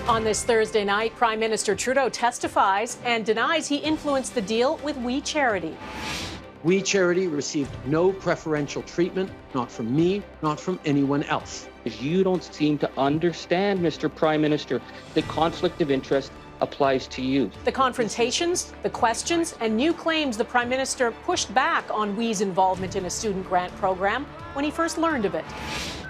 On this Thursday night, Prime Minister Trudeau testifies and denies he influenced the deal with We Charity. We Charity received no preferential treatment, not from me, not from anyone else. You don't seem to understand, Mr. Prime Minister, the conflict of interest applies to you. The confrontations, the questions, and new claims the Prime Minister pushed back on WE's involvement in a student grant program when he first learned of it.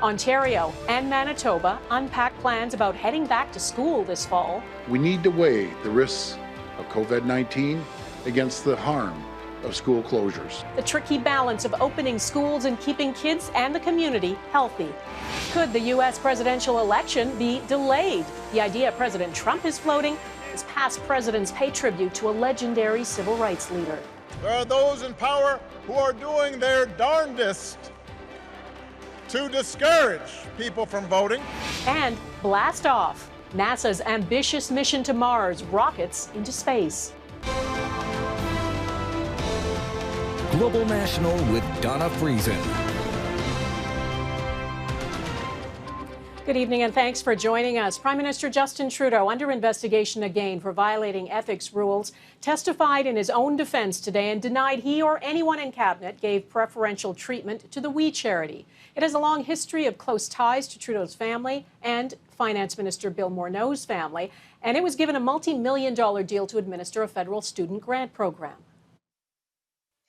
Ontario and Manitoba unpack plans about heading back to school this fall. We need to weigh the risks of COVID-19 against the harm of school closures. The tricky balance of opening schools and keeping kids and the community healthy. Could the U.S. presidential election be delayed? The idea President Trump is floating is past presidents pay tribute to a legendary civil rights leader. There are those in power who are doing their darndest to discourage people from voting. And blast off NASA's ambitious mission to Mars, rockets into space. Global National with Dawna Friesen. Good evening and thanks for joining us. Prime Minister Justin Trudeau, under investigation again for violating ethics rules, testified in his own defense today and denied he or anyone in cabinet gave preferential treatment to the We Charity. It has a long history of close ties to Trudeau's family and Finance Minister Bill Morneau's family, and it was given a multi-million-dollar deal to administer a federal student grant program.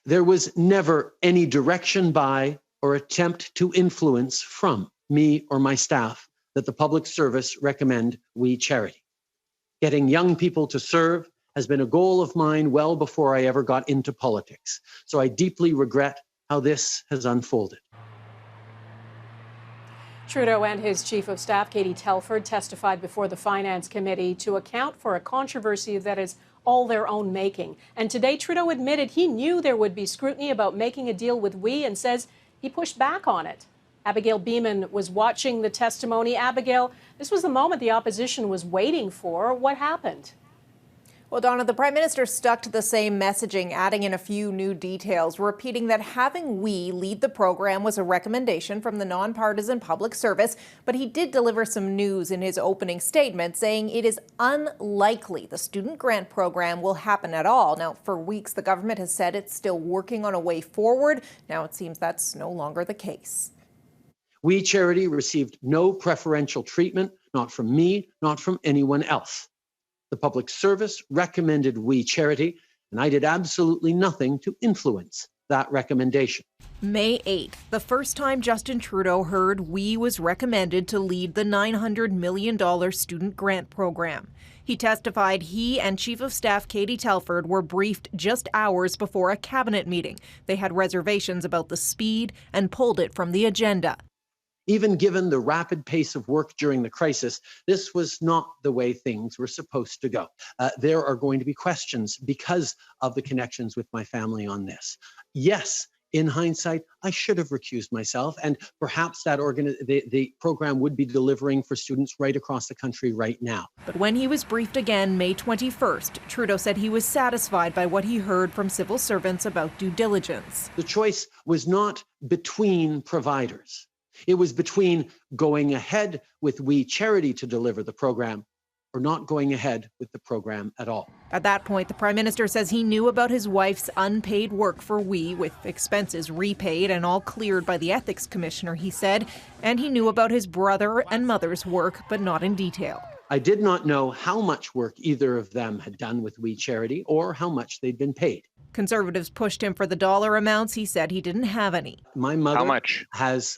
There was never any direction by or attempt to influence from me or my staff that the public service recommend We Charity. Getting young people to serve has been a goal of mine well before I ever got into politics. So I deeply regret how this has unfolded. Trudeau and his Chief of Staff, Katie Telford, testified before the Finance Committee to account for a controversy that is all their own making. And today, Trudeau admitted he knew there would be scrutiny about making a deal with We and says he pushed back on it. Abigail Bimman was watching the testimony. Abigail, this was the moment the opposition was waiting for. What happened? Well, Dawna, the Prime Minister stuck to the same messaging, adding in a few new details, repeating that having We lead the program was a recommendation from the nonpartisan public service, but he did deliver some news in his opening statement, saying it is unlikely the student grant program will happen at all. Now, for weeks, the government has said it's still working on a way forward. Now it seems that's no longer the case. We Charity received no preferential treatment, not from me, not from anyone else. The public service recommended We Charity, and I did absolutely nothing to influence that recommendation. May 8th, the first time Justin Trudeau heard We was recommended to lead the $900 million student grant program. He testified he and Chief of Staff Katie Telford were briefed just hours before a cabinet meeting. They had reservations about the speed and pulled it from the agenda. Even given the rapid pace of work during the crisis, this was not the way things were supposed to go. There are going to be questions because of the connections with my family on this. Yes, in hindsight, I should have recused myself, and perhaps that the program would be delivering for students right across the country right now. But when he was briefed again May 21st, Trudeau said he was satisfied by what he heard from civil servants about due diligence. The choice was not between providers. It was between going ahead with We Charity to deliver the program or not going ahead with the program at all. At that point, the Prime Minister says he knew about his wife's unpaid work for We, with expenses repaid and all cleared by the Ethics Commissioner, he said, and he knew about his brother and mother's work, but not in detail. I did not know how much work either of them had done with We Charity or how much they'd been paid. Conservatives pushed him for the dollar amounts. He said he didn't have any. My mother How much? has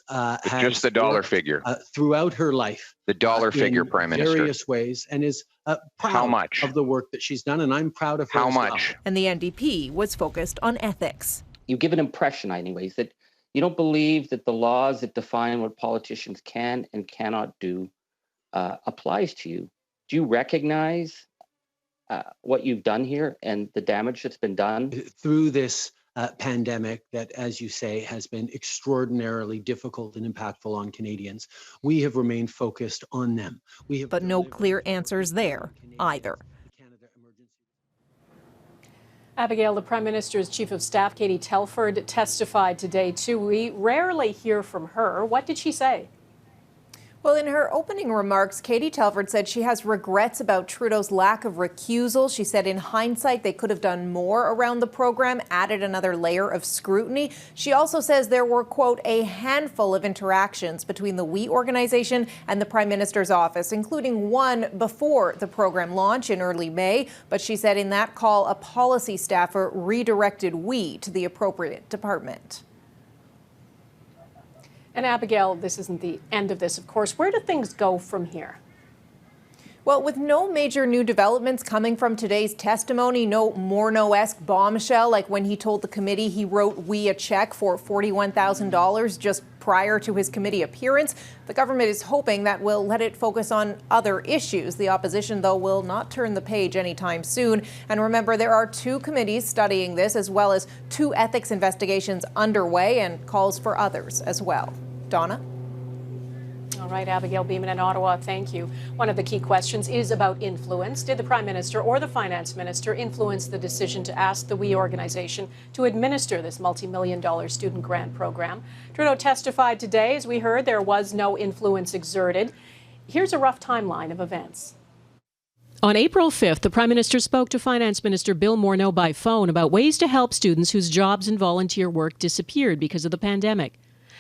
just the dollar figure throughout her life. The dollar figure, Prime Minister. Various ways, and is proud How much? of the work that she's done, and I'm proud of her. How as much? well. And the NDP was focused on ethics. You give an impression, anyways, that you don't believe that the laws that define what politicians can and cannot do applies to you. Do you recognize what you've done here and the damage that's been done? Through this pandemic that, as you say, has been extraordinarily difficult and impactful on Canadians, we have remained focused on them. But no clear answers there either. Abigail, the Prime Minister's Chief of Staff, Katie Telford, testified today too. We rarely hear from her. What did she say? Well, in her opening remarks, Katie Telford said she has regrets about Trudeau's lack of recusal. She said in hindsight, they could have done more around the program, added another layer of scrutiny. She also says there were, quote, a handful of interactions between the WE organization and the Prime Minister's office, including one before the program launch in early May. But she said in that call, a policy staffer redirected WE to the appropriate department. And Abigail, this isn't the end of this, of course. Where do things go from here? Well, with no major new developments coming from today's testimony, no Morneau-esque bombshell like when he told the committee he wrote WE a check for $41,000 just prior to his committee appearance, the government is hoping that will let it focus on other issues. The opposition, though, will not turn the page anytime soon. And remember, there are 2 committees studying this, as well as 2 ethics investigations underway and calls for others as well. Dawna? All right, Abigail Bimman in Ottawa, thank you. One of the key questions is about influence. Did the Prime Minister or the Finance Minister influence the decision to ask the WE organization to administer this multi-million-dollar student grant program? Trudeau testified today. As we heard, there was no influence exerted. Here's a rough timeline of events. On April 5th, the Prime Minister spoke to Finance Minister Bill Morneau by phone about ways to help students whose jobs and volunteer work disappeared because of the pandemic.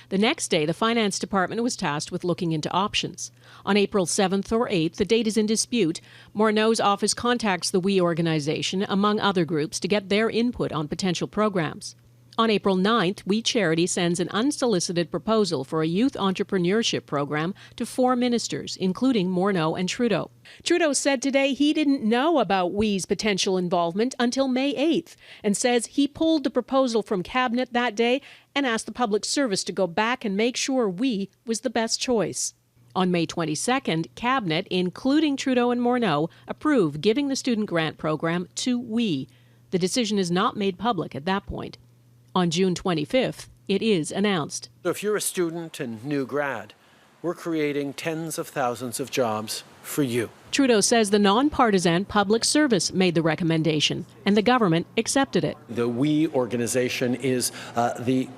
The next day, the Finance Department was tasked with looking into options. On April 7th or 8th, the date is in dispute, Morneau's office contacts the WE organization, among other groups, to get their input on potential programs. On April 9th, We Charity sends an unsolicited proposal for a youth entrepreneurship program to 4 ministers, including Morneau and Trudeau. Trudeau said today he didn't know about WE's potential involvement until May 8th and says he pulled the proposal from Cabinet that day and asked the Public Service to go back and make sure WE was the best choice. On May 22nd, Cabinet, including Trudeau and Morneau, approved giving the student grant program to WE. The decision is not made public at that point. On June 25th, it is announced. So if you're a student and new grad, we're creating tens of thousands of jobs for you. Trudeau says the nonpartisan Public Service made the recommendation, and the government accepted it. The WE organization is the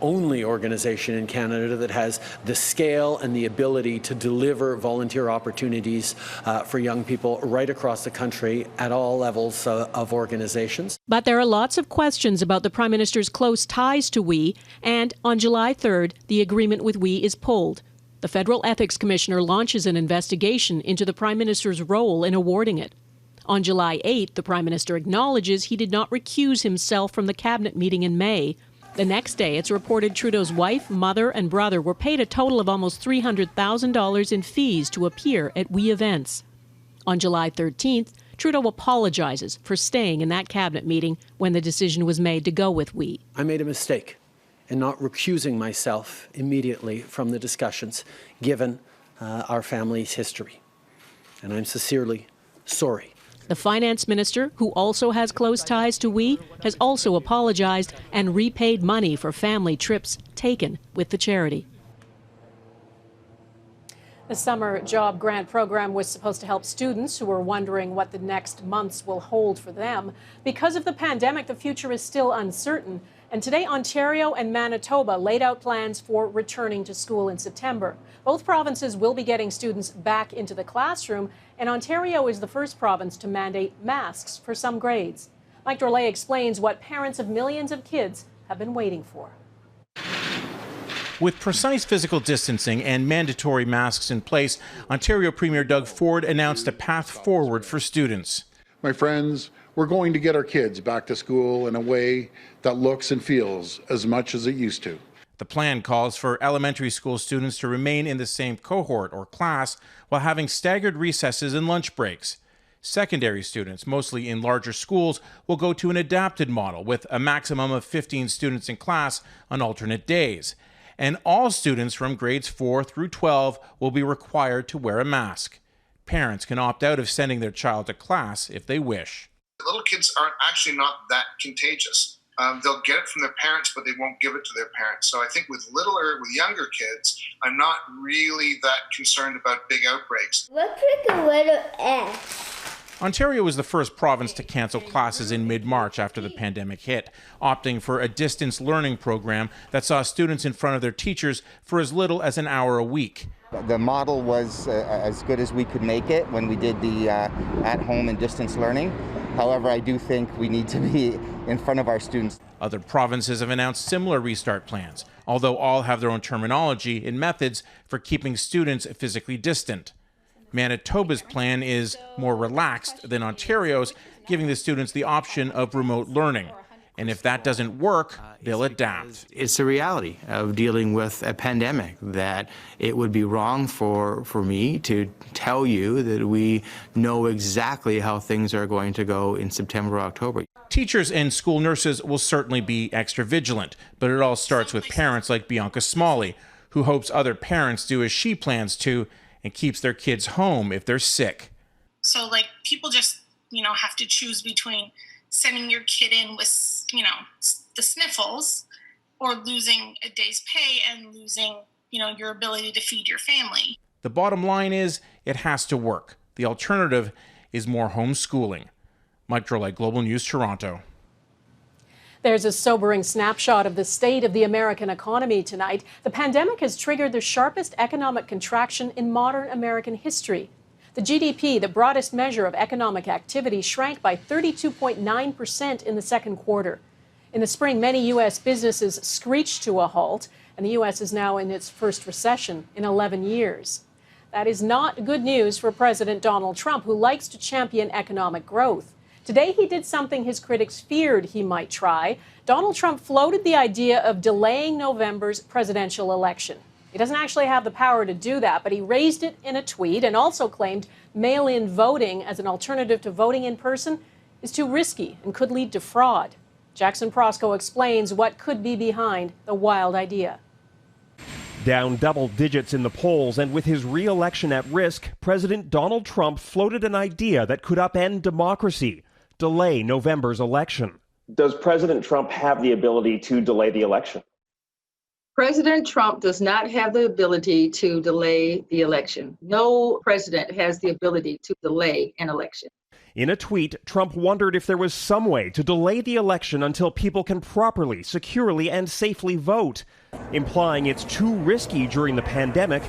only organization in Canada that has the scale and the ability to deliver volunteer opportunities for young people right across the country at all levels of organizations. But there are lots of questions about the Prime Minister's close ties to WE, and on July 3rd, the agreement with WE is pulled. The Federal Ethics Commissioner launches an investigation into the Prime Minister's role in awarding it. On July 8th, the Prime Minister acknowledges he did not recuse himself from the Cabinet meeting in May. The next day, it's reported Trudeau's wife, mother, and brother were paid a total of almost $300,000 in fees to appear at WE events. On July 13th, Trudeau apologizes for staying in that Cabinet meeting when the decision was made to go with WE. I made a mistake in not recusing myself immediately from the discussions, given our family's history. And I'm sincerely sorry. The Finance Minister, who also has close ties to WE, has also apologized and repaid money for family trips taken with the charity. The summer job grant program was supposed to help students who were wondering what the next months will hold for them. Because of the pandemic, the future is still uncertain. And today, Ontario and Manitoba laid out plans for returning to school in September. Both provinces will be getting students back into the classroom, and Ontario is the first province to mandate masks for some grades. Mike Drolet explains what parents of millions of kids have been waiting for. With precise physical distancing and mandatory masks in place, Ontario Premier Doug Ford announced a path forward for students. My friends, we're going to get our kids back to school in a way that looks and feels as much as it used to. The plan calls for elementary school students to remain in the same cohort or class while having staggered recesses and lunch breaks. Secondary students, mostly in larger schools, will go to an adapted model with a maximum of 15 students in class on alternate days. And all students from grades 4 through 12 will be required to wear a mask. Parents can opt out of sending their child to class if they wish. Little kids aren't actually not that contagious. They'll get it from their parents, but they won't give it to their parents. So I think with younger kids, I'm not really that concerned about big outbreaks. Let's pick a letter F. Ontario was the first province to cancel classes in mid-March after the pandemic hit, opting for a distance learning program that saw students in front of their teachers for as little as an hour a week. The model was as good as we could make it when we did the at-home and distance learning. However, I do think we need to be in front of our students. Other provinces have announced similar restart plans, although all have their own terminology and methods for keeping students physically distant. Manitoba's plan is more relaxed than Ontario's, giving the students the option of remote learning. And if that doesn't work, they'll adapt. It's the reality of dealing with a pandemic, that it would be wrong for me to tell you that we know exactly how things are going to go in September or October. Teachers and school nurses will certainly be extra vigilant, but it all starts with parents like Bianca Smalley, who hopes other parents do as she plans to and keeps their kids home if they're sick. So, people just, have to choose between sending your kid in with, the sniffles or losing a day's pay and losing, your ability to feed your family. The bottom line is it has to work. The alternative is more homeschooling. Mike Drolet, Global News, Toronto. There's a sobering snapshot of the state of the American economy tonight. The pandemic has triggered the sharpest economic contraction in modern American history. The GDP, the broadest measure of economic activity, shrank by 32.9% in the second quarter. In the spring, many U.S. businesses screeched to a halt, and the U.S. is now in its first recession in 11 years. That is not good news for President Donald Trump, who likes to champion economic growth. Today, he did something his critics feared he might try. Donald Trump floated the idea of delaying November's presidential election. He doesn't actually have the power to do that, but he raised it in a tweet and also claimed mail-in voting as an alternative to voting in person is too risky and could lead to fraud. Jackson Proskow explains what could be behind the wild idea. Down double digits in the polls and with his re-election at risk, President Donald Trump floated an idea that could upend democracy: delay November's election. Does President Trump have the ability to delay the election? President Trump does not have the ability to delay the election. No president has the ability to delay an election. In a tweet, Trump wondered if there was some way to delay the election until people can properly, securely, and safely vote, implying it's too risky during the pandemic,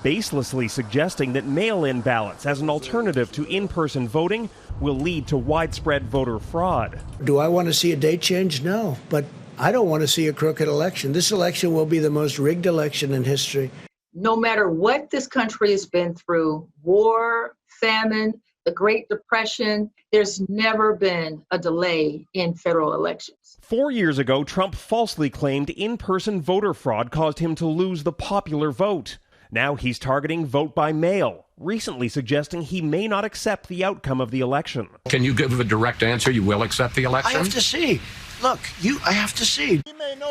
baselessly suggesting that mail-in ballots as an alternative to in-person voting will lead to widespread voter fraud. Do I want to see a date change? No, but I don't want to see a crooked election. This election will be the most rigged election in history. No matter what this country has been through, war, famine, the Great Depression, there's never been a delay in federal elections. 4 years ago, Trump falsely claimed in-person voter fraud caused him to lose the popular vote. Now he's targeting vote by mail, recently suggesting he may not accept the outcome of the election. Can you give a direct answer? You will accept the election? I have to see. Look, I have to see.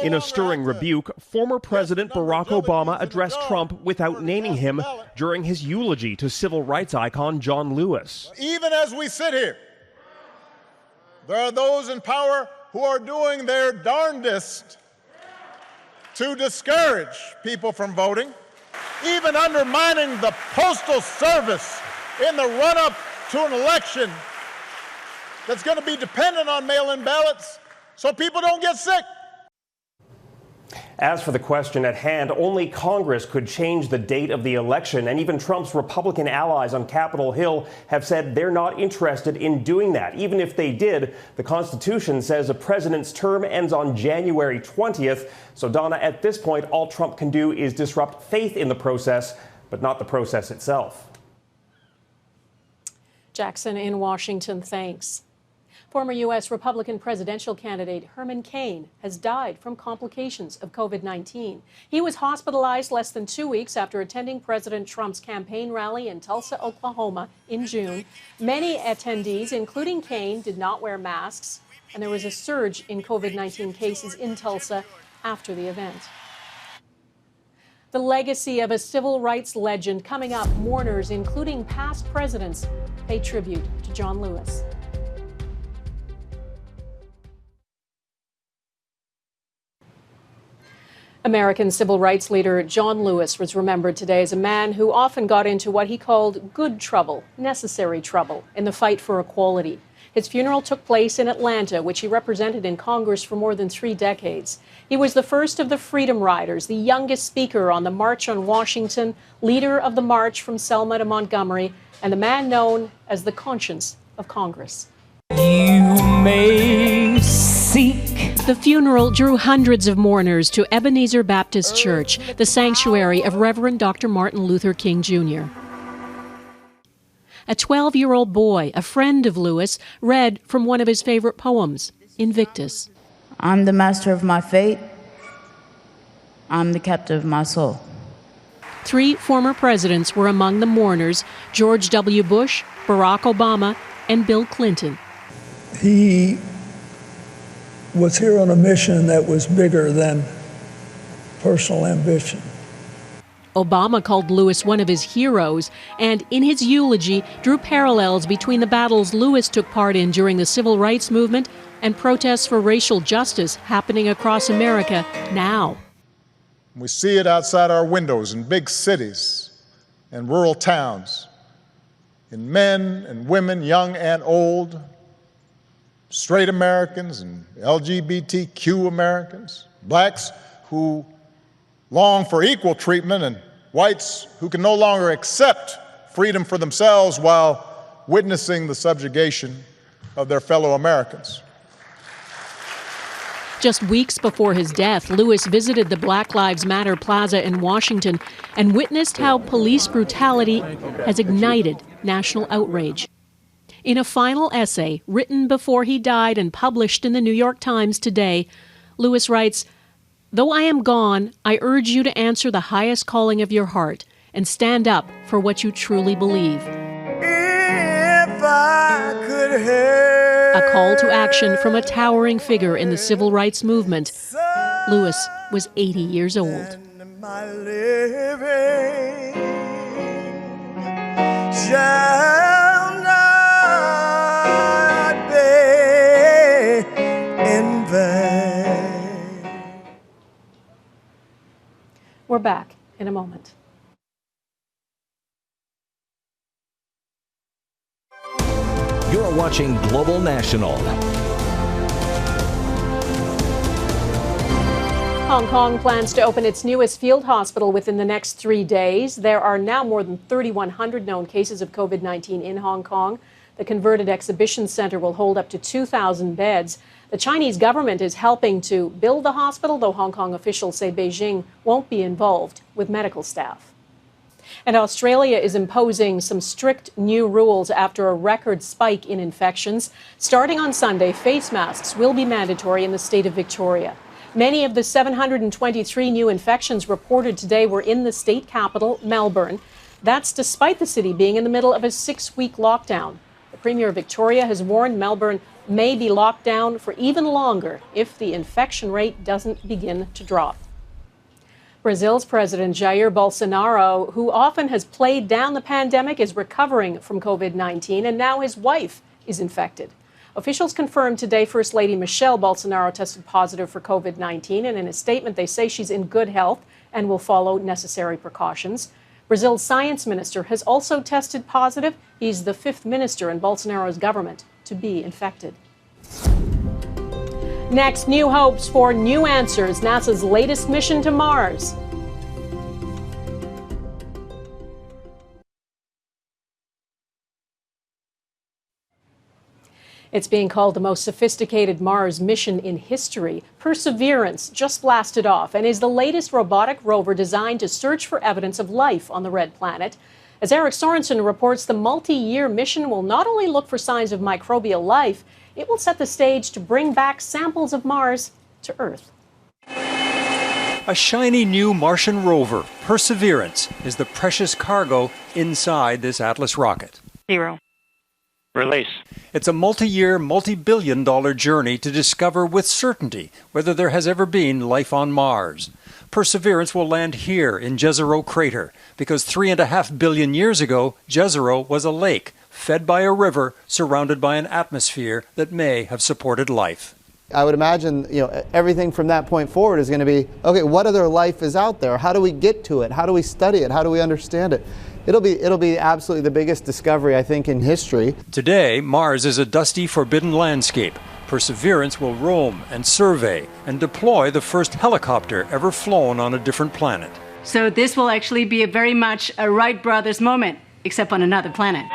In a stirring rebuke, former President Barack Obama addressed Trump without naming him during his eulogy to civil rights icon John Lewis. Even as we sit here, there are those in power who are doing their darndest to discourage people from voting, even undermining the Postal Service in the run-up to an election that's going to be dependent on mail-in ballots so people don't get sick. As for the question at hand, only Congress could change the date of the election, and even Trump's Republican allies on Capitol Hill have said they're not interested in doing that. Even if they did, the Constitution says a president's term ends on January 20th. So, Dawna, at this point, all Trump can do is disrupt faith in the process, but not the process itself. Jackson in Washington, thanks. Former U.S. Republican presidential candidate Herman Cain has died from complications of COVID-19. He was hospitalized less than 2 weeks after attending President Trump's campaign rally in Tulsa, Oklahoma in June. Many attendees, including Cain, did not wear masks, and there was a surge in COVID-19 cases in Tulsa after the event. The legacy of a civil rights legend coming up. Mourners, including past presidents, pay tribute to John Lewis. American civil rights leader John Lewis was remembered today as a man who often got into what he called good trouble, necessary trouble, in the fight for equality. His funeral took place in Atlanta, which he represented in Congress for more than 3 decades. He was the first of the Freedom Riders, the youngest speaker on the March on Washington, leader of the march from Selma to Montgomery, and the man known as the conscience of Congress. You may seek. The funeral drew hundreds of mourners to Ebenezer Baptist Church, the sanctuary of Reverend Dr. Martin Luther King Jr. A 12-year-old boy, a friend of Lewis, read from one of his favorite poems, Invictus. I'm the master of my fate. I'm the captain of my soul. 3 former presidents were among the mourners: George W. Bush, Barack Obama, and Bill Clinton. He was here on a mission that was bigger than personal ambition. Obama called Lewis one of his heroes, and in his eulogy drew parallels between the battles Lewis took part in during the civil rights movement and protests for racial justice happening across America now. We see it outside our windows in big cities and rural towns, in men and women, young and old, straight Americans and LGBTQ Americans, blacks who long for equal treatment, and whites who can no longer accept freedom for themselves while witnessing the subjugation of their fellow Americans. Just weeks before his death, Lewis visited the Black Lives Matter Plaza in Washington and witnessed how police brutality has ignited national outrage. In a final essay written before he died and published in the New York Times today, Lewis writes, "Though I am gone, I urge you to answer the highest calling of your heart and stand up for what you truly believe." If I could help. A call to action from a towering figure in the civil rights movement. Lewis was 80 years old. My living shall not be in vain. We're back in a moment. You're watching Global National. Hong Kong plans to open its newest field hospital within the next 3 days. There are now more than 3,100 known cases of COVID-19 in Hong Kong. The converted exhibition center will hold up to 2,000 beds. The Chinese government is helping to build the hospital, though Hong Kong officials say Beijing won't be involved with medical staff. And Australia is imposing some strict new rules after a record spike in infections. Starting on Sunday, face masks will be mandatory in the state of Victoria. Many of the 723 new infections reported today were in the state capital, Melbourne. That's despite the city being in the middle of a 6-week lockdown. The Premier of Victoria has warned Melbourne may be locked down for even longer if the infection rate doesn't begin to drop. Brazil's President Jair Bolsonaro, who often has played down the pandemic, is recovering from COVID-19, and now his wife is infected. Officials confirmed today First Lady Michelle Bolsonaro tested positive for COVID-19, and in a statement they say she's in good health and will follow necessary precautions. Brazil's science minister has also tested positive. He's the 5th minister in Bolsonaro's government to be infected. Next, new hopes for new answers, NASA's latest mission to Mars. It's being called the most sophisticated Mars mission in history. Perseverance just blasted off and is the latest robotic rover designed to search for evidence of life on the red planet. As Eric Sorensen reports, the multi-year mission will not only look for signs of microbial life, it will set the stage to bring back samples of Mars to Earth. A shiny new Martian rover, Perseverance, is the precious cargo inside this Atlas rocket. 0. Release. It's a multi-year, multi-billion-dollar journey to discover with certainty whether there has ever been life on Mars. Perseverance will land here in Jezero Crater because 3.5 billion years ago, Jezero was a lake fed by a river surrounded by an atmosphere that may have supported life. I would imagine, everything from that point forward is going to be, okay, what other life is out there? How do we get to it? How do we study it? How do we understand it? it'll be absolutely the biggest discovery, I think, in history. Today, Mars is a dusty, forbidden landscape. Perseverance will roam and survey and deploy the first helicopter ever flown on a different planet. So this will actually be very much a Wright brothers moment, except on another planet.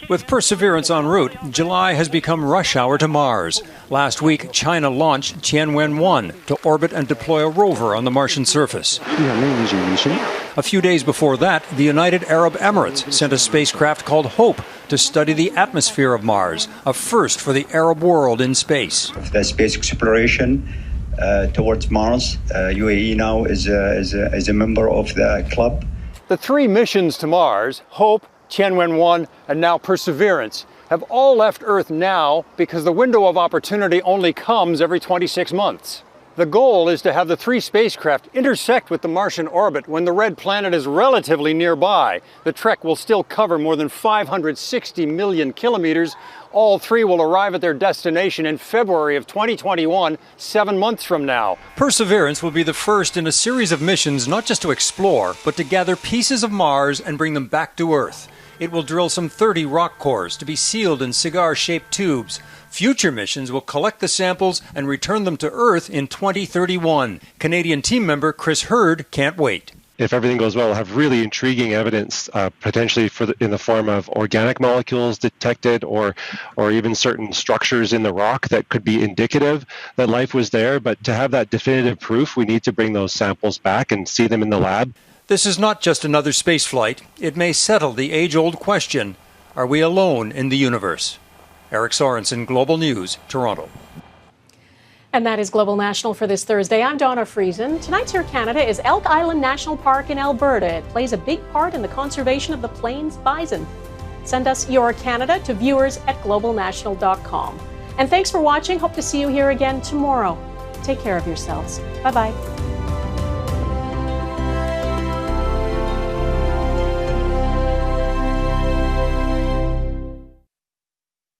With Perseverance en route, July has become rush hour to Mars. Last week, China launched Tianwen-1 to orbit and deploy a rover on the Martian surface. A few days before that, the United Arab Emirates sent a spacecraft called Hope to study the atmosphere of Mars, a first for the Arab world in space. The space exploration towards Mars, UAE now is a member of the club. The 3 missions to Mars, Hope, Tianwen-1, and now Perseverance, have all left Earth now because the window of opportunity only comes every 26 months. The goal is to have the 3 spacecraft intersect with the Martian orbit when the red planet is relatively nearby. The trek will still cover more than 560 million kilometers. All 3 will arrive at their destination in February of 2021, 7 months from now. Perseverance will be the first in a series of missions not just to explore, but to gather pieces of Mars and bring them back to Earth. It will drill some 30 rock cores to be sealed in cigar-shaped tubes. Future missions will collect the samples and return them to Earth in 2031. Canadian team member Chris Hurd can't wait. If everything goes well, we'll have really intriguing evidence, potentially in the form of organic molecules detected or even certain structures in the rock that could be indicative that life was there. But to have that definitive proof, we need to bring those samples back and see them in the lab. This is not just another space flight. It may settle the age-old question, are we alone in the universe? Eric Sorensen, Global News, Toronto. And that is Global National for this Thursday. I'm Dawna Friesen. Tonight's Here Canada is Elk Island National Park in Alberta. It plays a big part in the conservation of the plains bison. Send us your Canada to viewers at globalnational.com. And thanks for watching. Hope to see you here again tomorrow. Take care of yourselves. Bye-bye.